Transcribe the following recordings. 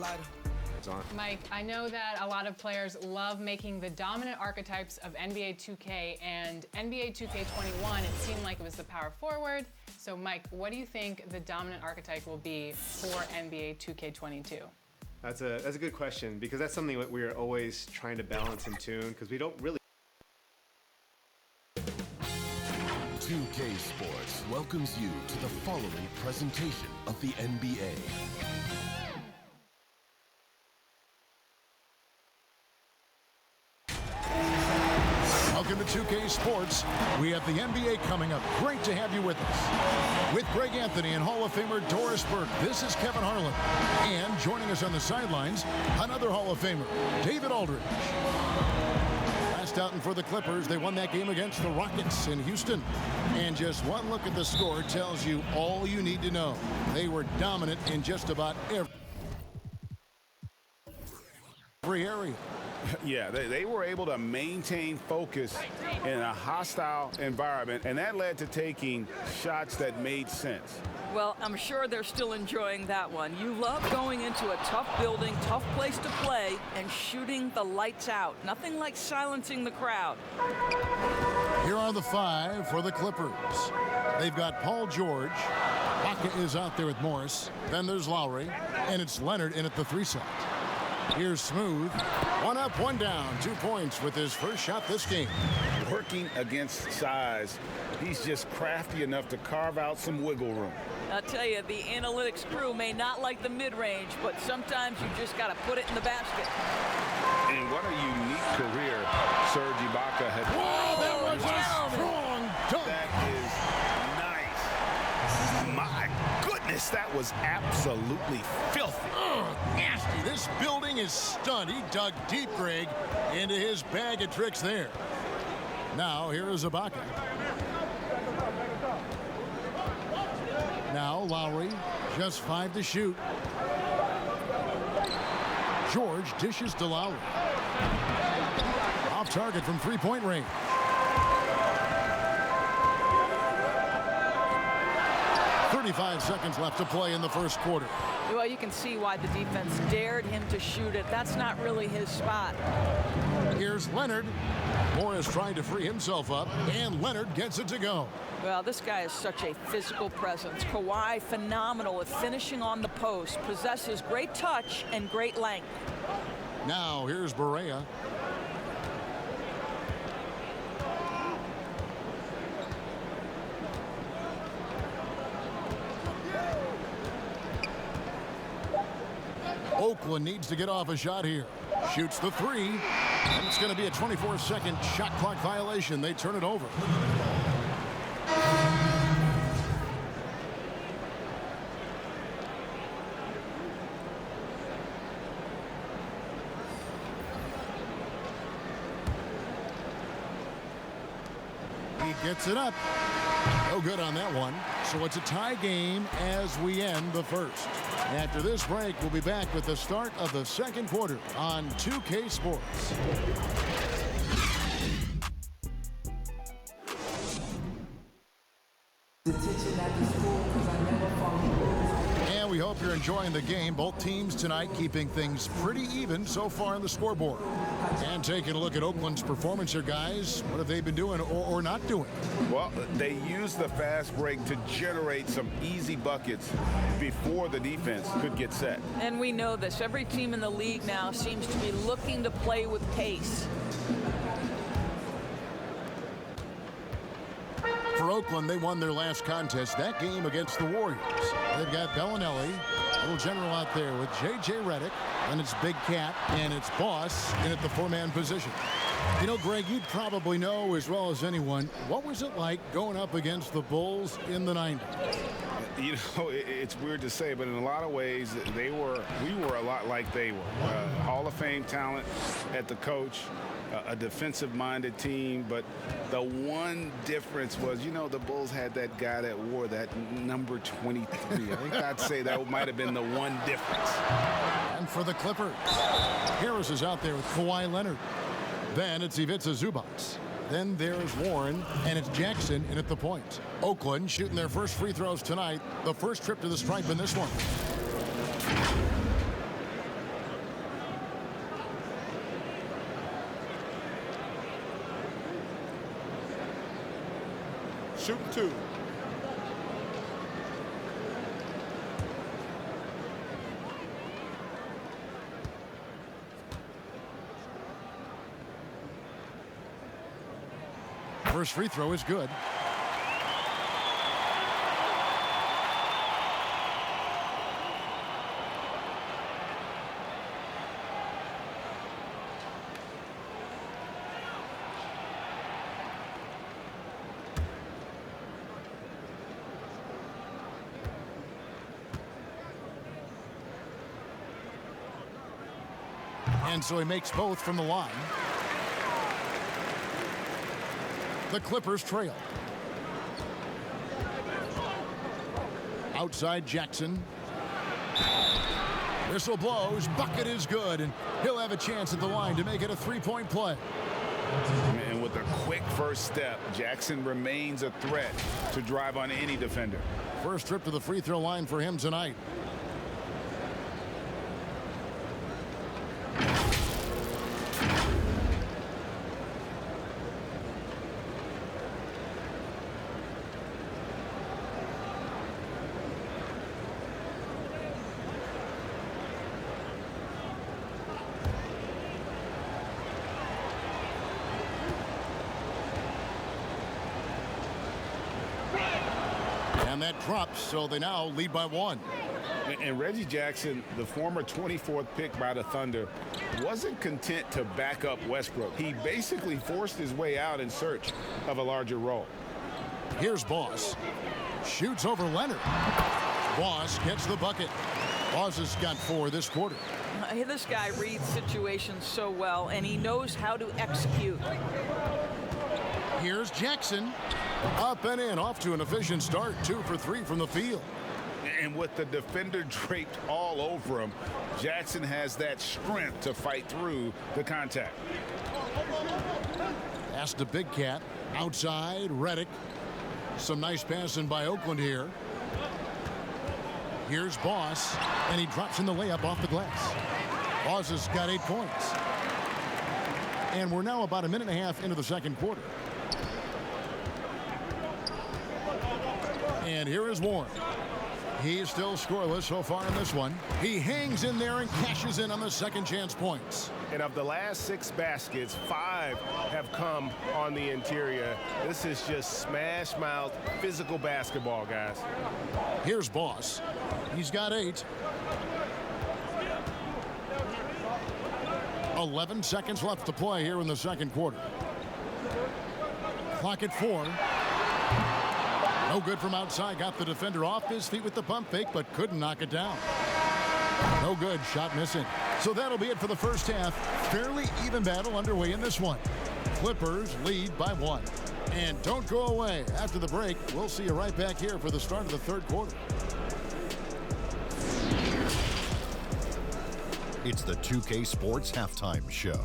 lighter. It's on. Mike, I know that a lot of players love making the dominant archetypes of NBA 2K and NBA 2K21. It seemed like it was the power forward. So Mike, what do you think the dominant archetype will be for NBA 2K22? That's a good question, because that's something that we're always trying to balance and tune, because we don't really. 2K Sports welcomes you to the following presentation of the NBA. Welcome to 2K Sports. We have the NBA coming up. Great to have you with us. With Greg Anthony and Hall of Famer Doris Burke, this is Kevin Harlan. And joining us on the sidelines, another Hall of Famer, David Aldridge. Last outing for the Clippers, they won that game against the Rockets in Houston. And just one look at the score tells you all you need to know. They were dominant in just about every area. Yeah, they were able to maintain focus in a hostile environment, and that led to taking shots that made sense. Well, I'm sure they're still enjoying that one. You love going into a tough building, tough place to play, and shooting the lights out. Nothing like silencing the crowd. Here are the five for the Clippers. They've got Paul George. Barea is out there with Morris. Then there's Lowry, and it's Leonard in at the 3 slot. Here's Smooth. One up, one down. 2 points with his first shot this game. Working against size, he's just crafty enough to carve out some wiggle room. I'll tell you, the analytics crew may not like the mid-range, but sometimes you just got to put it in the basket. And what a unique career Serge Ibaka had. Whoa, that was a strong dunk. That is nice. My goodness, that was absolutely filthy. Nasty. This building is stunned. He dug deep, Greg, into his bag of tricks there. Now, here is Ibaka. Now, Lowry, just 5 to shoot. George dishes to Lowry. Off target from 3-point range. .35 seconds left to play in the first quarter. Well, you can see why the defense dared him to shoot it. That's not really his spot. Here's Leonard. Morris trying to free himself up, and Leonard gets it to go. Well, this guy is such a physical presence. Kawhi, phenomenal at finishing on the post, possesses great touch and great length. Now, here's Barea. Oakland needs to get off a shot here. Shoots the 3, and it's going to be a 24-second shot clock violation. They turn it over. He gets it up. No good on that one. So it's a tie game as we end the first. After this break, we'll be back with the start of the second quarter on 2K Sports. And we hope you're enjoying the game. Both teams tonight keeping things pretty even so far on the scoreboard. And taking a look at Oakland's performance here, guys. What have they been doing or not doing? Well, they used the fast break to generate some easy buckets before the defense could get set. And we know this. Every team in the league now seems to be looking to play with pace. For Oakland, they won their last contest, that game against the Warriors. They've got Belinelli, little general out there with JJ Redick, and it's Big Cat, and it's Boss in at the 4-man position. You know, Greg, you'd probably know as well as anyone, what was it like going up against the Bulls in the 90s? You know, it's weird to say, but in a lot of ways, we were a lot like they were. Hall of Fame talent at the coach, a defensive-minded team, but the one difference was, you know, the Bulls had that guy that wore that number 23. I think I'd say that might have been the one difference. And for the Clippers, Harris is out there with Kawhi Leonard. Then it's Ivica Zubac. Then there's Warren, and it's Jackson in at the point. Oakland shooting their first free throws tonight. The first trip to the stripe in this one. shooting 2. First free throw is good. And so he makes both from the line. The Clippers trail. Outside Jackson. Whistle blows. Bucket is good, and he'll have a chance at the line to make it a three-point play. And with a quick first step, Jackson remains a threat to drive on any defender. First trip to the free throw line for him tonight. And that drops, so they now lead by 1. And Reggie Jackson, the former 24th pick by the Thunder, wasn't content to back up Westbrook. He basically forced his way out in search of a larger role. Here's Boss. Shoots over Leonard. Boss gets the bucket. Boss has got 4 this quarter. This guy reads situations so well, and he knows how to execute. Here's Jackson. Up and in, off to an efficient start. 2 for 3 from the field. And with the defender draped all over him, Jackson has that strength to fight through the contact. Pass to Big Cat. Outside, Redick. Some nice passing by Oakland here. Here's Boss, and he drops in the layup off the glass. Boss has got 8 points. And we're now about a minute and a half into the second quarter. And here is Warren. He's still scoreless so far in this one. He hangs in there and cashes in on the second chance points. And of the last 6 baskets, 5 have come on the interior. This is just smash mouth physical basketball, guys. Here's Boss. He's got 8. 11 seconds left to play here in the second quarter. Clock at 4. No good from outside. Got the defender off his feet with the pump fake, but couldn't knock it down. No good. Shot missing. So that'll be it for the first half. Fairly even battle underway in this one. Clippers lead by 1. And don't go away. After the break, we'll see you right back here for the start of the third quarter. It's the 2K Sports Halftime Show.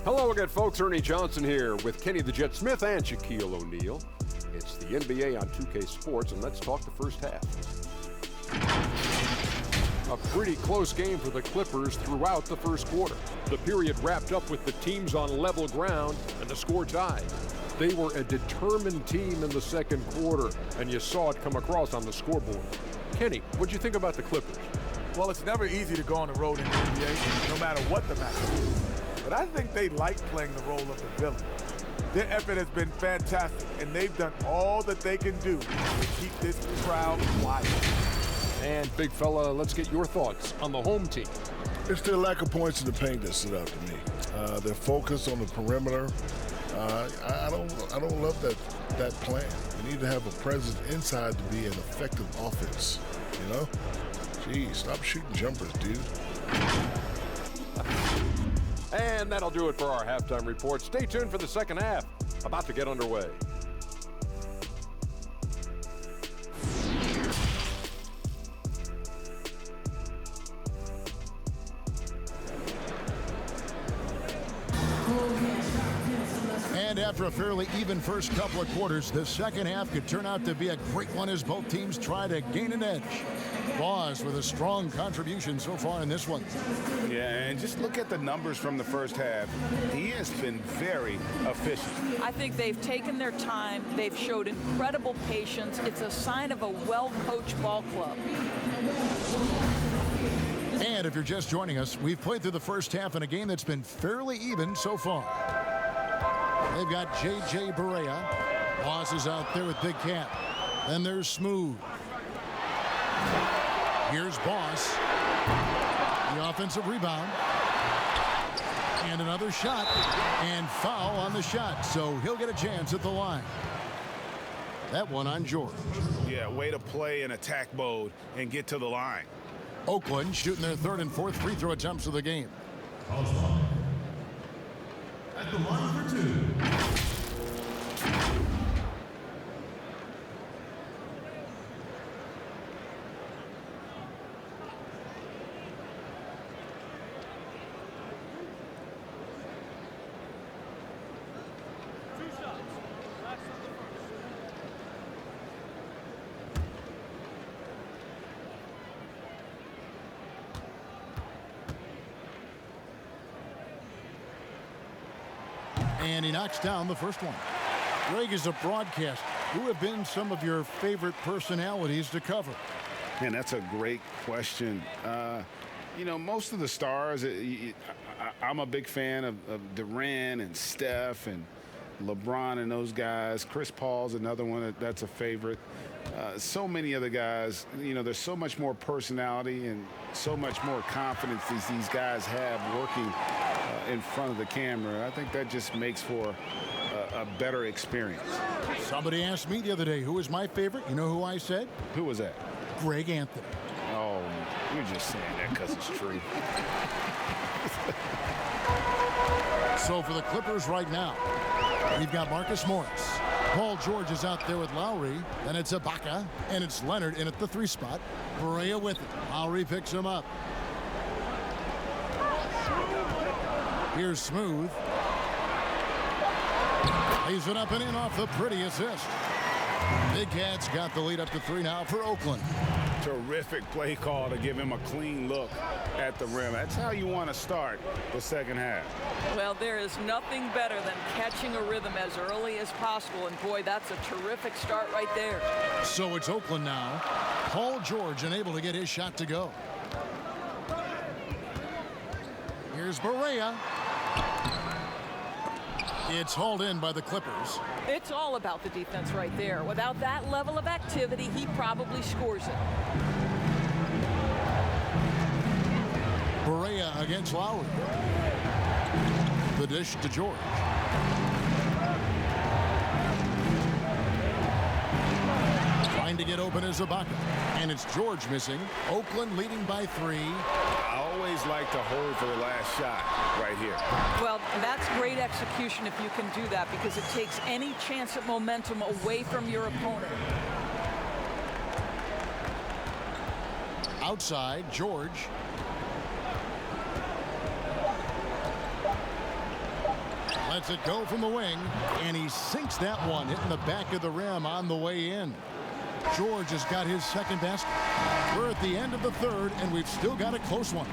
Hello again, folks. Ernie Johnson here with Kenny the Jet Smith and Shaquille O'Neal. It's the NBA on 2K Sports, and let's talk the first half. A pretty close game for the Clippers throughout the first quarter. The period wrapped up with the teams on level ground and the score tied. They were a determined team in the second quarter, and you saw it come across on the scoreboard. Kenny, what'd you think about the Clippers? Well, it's never easy to go on the road in the NBA, no matter what the matchup is. But I think they like playing the role of the villain. Their effort has been fantastic, and they've done all that they can do to keep this crowd quiet. And, big fella, let's get your thoughts on the home team. It's their lack of points in the paint that stood out to me. Their focus on the perimeter. I don't love that plan. You need to have a presence inside to be an effective offense. You know? Geez, stop shooting jumpers, dude. And that'll do it for our halftime report. Stay tuned for the second half. About to get underway. And after a fairly even first couple of quarters, the second half could turn out to be a great one as both teams try to gain an edge. Boss with a strong contribution so far in this one. Yeah, and just look at the numbers from the first half. He has been very efficient. I think they've taken their time. They've showed incredible patience. It's a sign of a well-coached ball club. And if you're just joining us, we've played through the first half in a game that's been fairly even so far. They've got JJ Barea. Boss is out there with Big Cat. Then there's Smooth. Here's Boss. The offensive rebound. And another shot. And foul on the shot. So he'll get a chance at the line. That one on George. Yeah, way to play in attack mode and get to the line. Oakland shooting their third and fourth free throw attempts of the game. At the line for two. And he knocks down the first one. Greg, is a broadcast. Who have been some of your favorite personalities to cover? Man, that's a great question. You know, most of the stars, I'm a big fan of Durant and Steph and LeBron and those guys. Chris Paul's another one that's a favorite. So many other guys, you know, there's so much more personality and so much more confidence these guys have working in front of the camera. I think that just makes for a better experience. Somebody asked me the other day, who was my favorite? You know who I said? Who was that? Greg Anthony. Oh, you're just saying that because it's true. So for the Clippers right now, we've got Marcus Morris. Paul George is out there with Lowry. Then it's Ibaka, and it's Leonard in at the 3 spot. Barea with it. Lowry picks him up. Here's Smooth. Lays it up and in off the pretty assist. Big Cat's got the lead up to 3 now for Oakland. Terrific play call to give him a clean look at the rim. That's how you want to start the second half. Well, there is nothing better than catching a rhythm as early as possible. And boy, that's a terrific start right there. So it's Oakland now. Paul George unable to get his shot to go. Here's Barea. It's hauled in by the Clippers. It's all about the defense right there. Without that level of activity, he probably scores it. Barea against Lowry. The dish to George. Trying to get open is Ibaka. And it's George missing. Oakland leading by 3. I always like to hold for the last shot right here. Well, that's great execution if you can do that, because it takes any chance at momentum away from your opponent. Outside, George. Lets it go from the wing, and he sinks that one, hitting the back of the rim on the way in. George has got his second basket. We're at the end of the third, and we've still got a close one.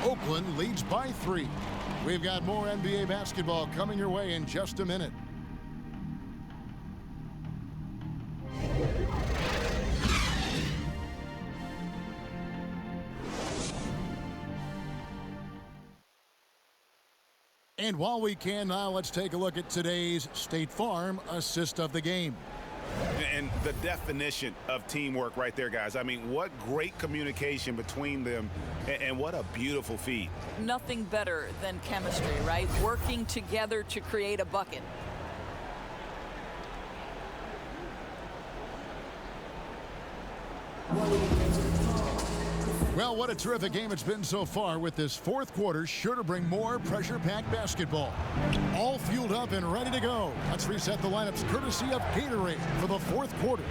Oakland leads by 3. We've got more NBA basketball coming your way in just a minute. And while we can now, let's take a look at today's State Farm assist of the game. And the definition of teamwork right there, guys. I mean, what great communication between them, and what a beautiful feed. Nothing better than chemistry, right? Working together to create a bucket. Well, what a terrific game it's been so far, with this fourth quarter sure to bring more pressure-packed basketball. All fueled up and ready to go. Let's reset the lineups courtesy of Gatorade for the fourth quarter.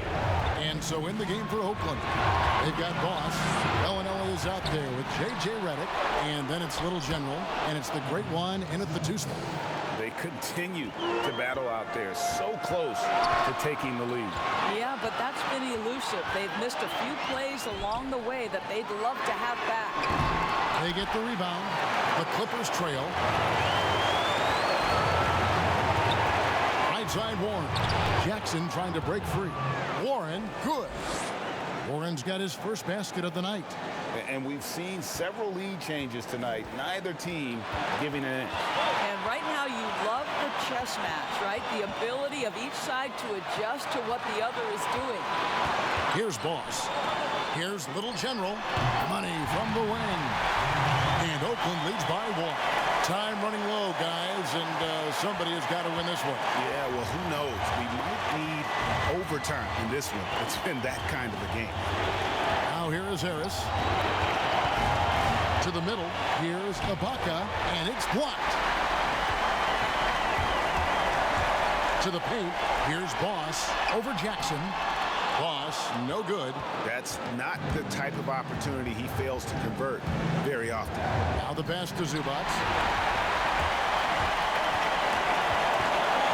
And so in the game for Oakland, they've got Boss. Belinelli is out there with JJ Redick. And then it's Little General. And it's the great one in at the 2 spot. They continue to battle out there, so close to taking the lead. Yeah, but that's been elusive. They've missed a few plays along the way that they'd love to have back. They get the rebound. The Clippers trail. Right side Warren. Jackson trying to break free. Warren, good. Warren's got his first basket of the night. And we've seen several lead changes tonight. Neither team giving an inch. And right now you love the chess match, right? The ability of each side to adjust to what the other is doing. Here's Boss. Here's Little General. Money from the wing. And Oakland leads by 1. Time running low, guys, and somebody has got to win this one. Yeah, well, who knows? We might need overtime in this one. It's been that kind of a game. Now here is Harris. To the middle. Here's Ibaka, and it's blocked. To the paint. Here's Boss over Jackson. Boss, no good. That's not the type of opportunity he fails to convert very often. Now the pass to Zubac.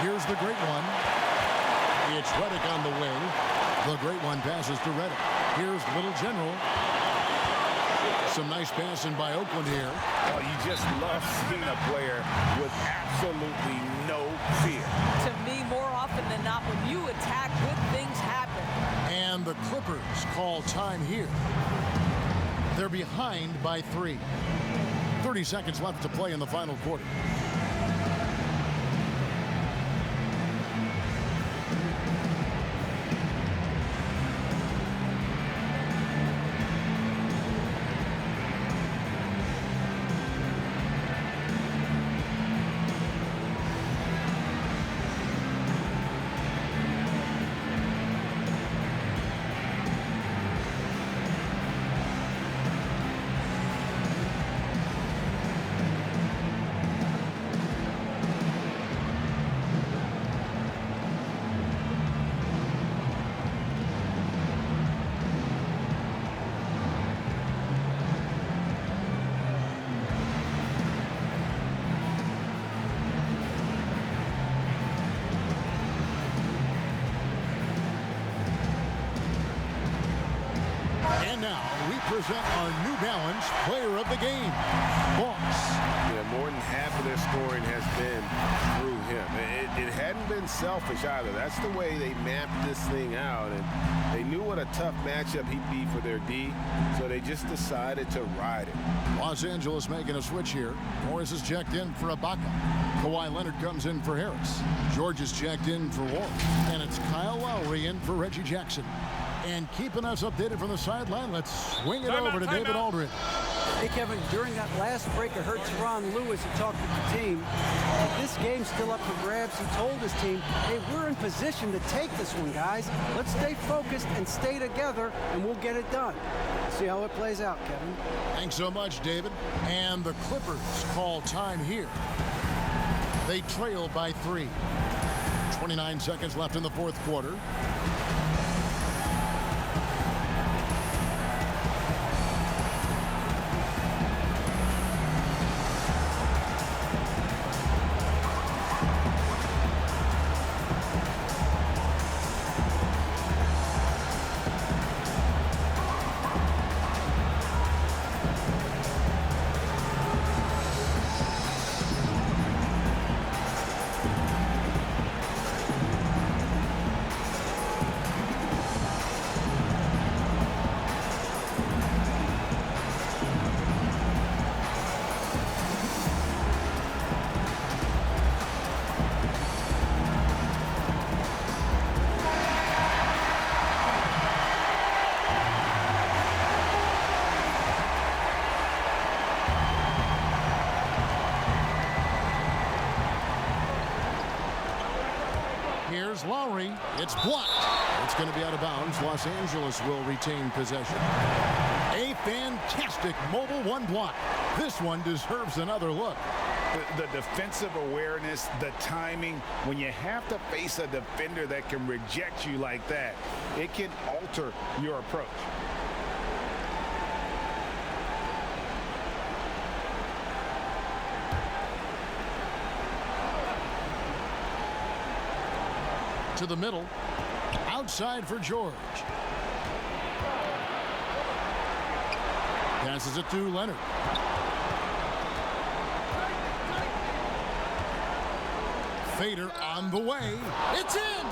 Here's the great one. It's Redick on the wing. The great one passes to Redick. Here's Little General. Some nice passing by Oakland here. Oh, you just love seeing a player with absolutely no fear. To me, more often than not, when you attack, good things happen. And the Clippers call time here. They're behind by 3. 30 seconds left to play in the final quarter. Present our New Balance player of the game, Boss. Yeah, more than half of their scoring has been through him. It hadn't been selfish either. That's the way they mapped this thing out, and they knew what a tough matchup he'd be for their D, so they just decided to ride it. Los Angeles making a switch here. Morris is checked in for Ibaka. Kawhi Leonard comes in for Harris. George is checked in for Warren. And it's Kyle Lowry in for Reggie Jackson. And keeping us updated from the sideline, let's swing it over to David Aldridge. Hey, Kevin, during that last break, I heard Teron Lewis who talked with the team. But this game's still up for grabs. He told his team, hey, we're in position to take this one, guys. Let's stay focused and stay together, and we'll get it done. See how it plays out, Kevin. Thanks so much, David. And the Clippers call time here. They trail by 3. 29 seconds left in the fourth quarter. Lowry, it's blocked. It's going to be out of bounds. Los Angeles will retain possession. A fantastic mobile one block. This one deserves another look. The defensive awareness, the timing, when you have to face a defender that can reject you like that, it can alter your approach. To the middle. Outside for George. Passes it to Leonard. Fader on the way. It's in!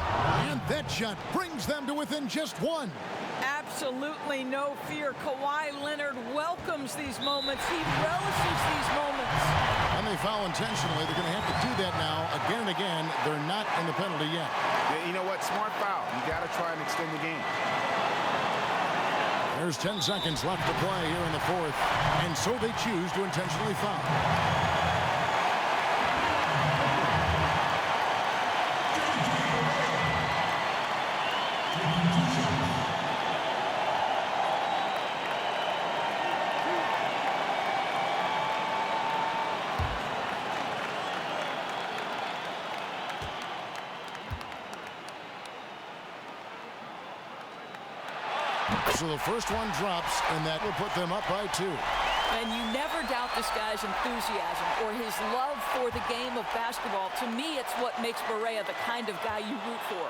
And that shot brings them to within just one. Absolutely no fear. Kawhi Leonard welcomes these moments. He relishes these moments. And they foul intentionally. They're going to have to do that now again and again. They're not in the penalty yet. Yeah, you know what? Smart foul. You got to try and extend the game. There's 10 seconds left to play here in the fourth. And so they choose to intentionally foul. So the first one drops, and that will put them up by 2. And you never doubt this guy's enthusiasm or his love for the game of basketball. To me, it's what makes Barea the kind of guy you root for.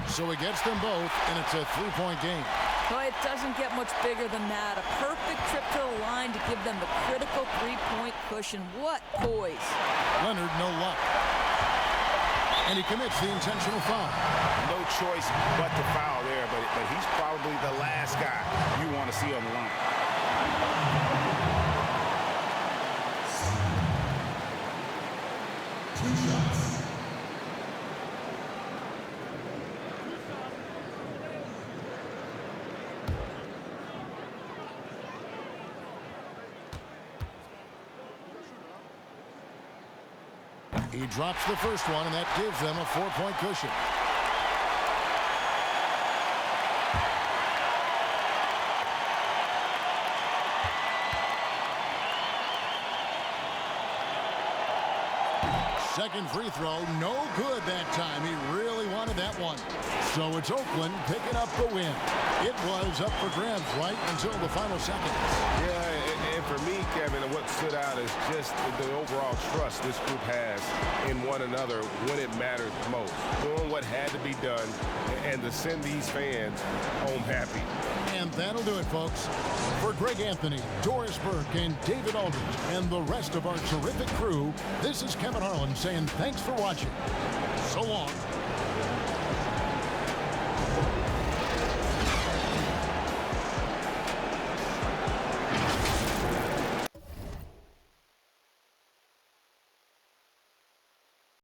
So he gets them both, and it's a 3-point game. Well, it doesn't get much bigger than that. A perfect trip to the line to give them the critical 3-point cushion. What poise. Leonard, no luck. And he commits the intentional foul. No choice but to foul there, but he's probably the last guy you want to see on the line. Two shots. He drops the first one, and that gives them a 4-point cushion. Second free throw, no good that time. He really wanted that one. So it's Oakland picking up the win. It was up for grabs right until the final seconds. Yeah, and for me, Kevin, what stood out is just the overall trust this group has in one another when it mattered most. Doing what had to be done and to send these fans home happy. And that'll do it, folks. For Greg Anthony, Doris Burke, and David Aldridge, and the rest of our terrific crew, this is Kevin Harlan saying thanks for watching. So long.